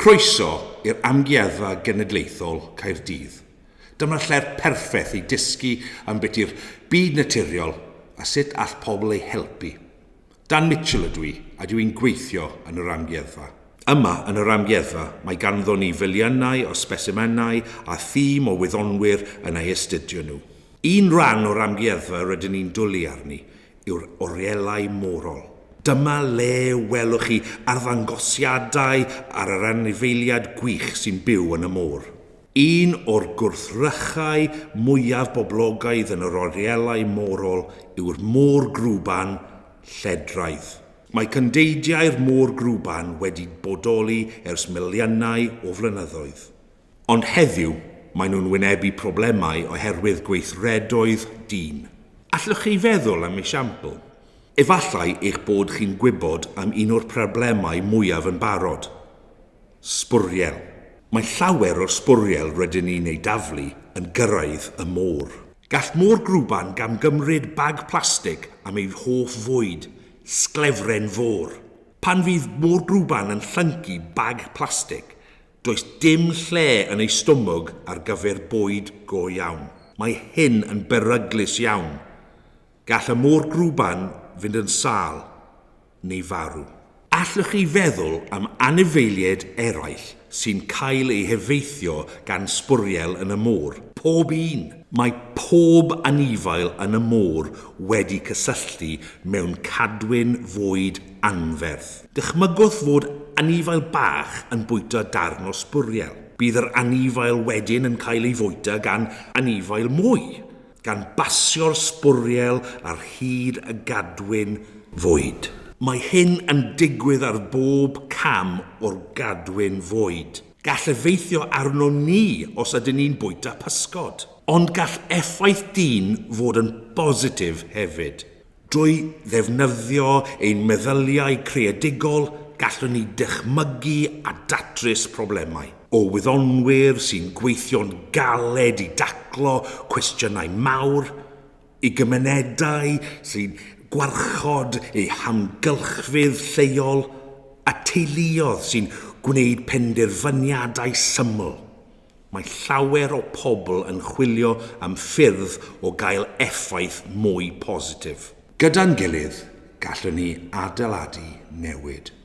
Croeso i'r Amgueddfa Genedlaethol Caerdydd. Dyma'r lle'r perffaith i dysgu am beth i'r byd naturiol a sut all pobl ei helpu. Dan Mitchell ydw I, a dwi'n gweithio yn yr Amgueddfa. Yma yn yr Amgueddfa mae ganddo ni filiynau o sbesimenau a thîm o wyddonwyr yn ei astudio nhw. Un rhan o'r Amgueddfa rydyn ni'n dwlu arni yw'r orielau morol. Dyma le welwch chi arddangosiadau ar yr anifeiliaid gwych sy'n byw yn y môr. Un o'r gwrthrychau mwyaf boblogaidd yn yr orielau morol yw'r môr grwban lledraidd. Mae cyndeiddiau'r môr grwban wedi bodoli ers miliynau o flynyddoedd. Ond heddiw, maen nhw'n wynebu problemau oherwydd gweithredoedd dyn. Allwch chi feddwl am esiampl? Efallai eich bod chi'n gwybod am un o'r problemau mwyaf yn barod. Sbwriel. Mae llawer o'r sbwriel rydyn ni'n ei daflu yn gyrraedd y môr. Gall môr grwban gamgymryd bag plastig am ei hoff fwyd, sglefren fôr. Pan fydd môr grwban yn llyncu bag plastig, does dim lle yn ei stwmwg ar gyfer bwyd go iawn. Mae hyn yn beryglus iawn. Gall y môr grwban fynd yn sâl neu farw. Allwch chi feddwl am anifeiliaid eraill sy'n cael ei hefeithio gan sbwriel yn y môr? Pob un. Mae pob anifail yn y môr wedi cysylltu mewn cadwyn fwyd anferth. Dychmygwch fod anifail bach yn bwyta darn o sbwriel. Bydd yr anifail wedyn yn cael ei fwyta gan anifail mwy, gan basio'r sbwriel ar hyd y gadwyn fwyd. Mae hyn yn digwydd ar bob cam o'r gadwyn fwyd. Gall effeithio arno ni os ydyn ni'n bwyta pysgod. Ond gall effaith dyn fod yn bositif hefyd. Drwy ddefnyddio ein meddyliau creadigol, gallwn ni dychymygu a datrys problemau. O wyddonwyr sy'n gweithio'n galed i daclo cwestiynau mawr, i gymunedau sy'n gwarchod eu hamgylchfydd lleol, a teuluodd sy'n gwneud penderfyniadau syml. Mae llawer o pobl yn chwilio am ffyrdd o gael effaith mwy positif. Gyda'n gilydd, gallwn ni adeiladu newid.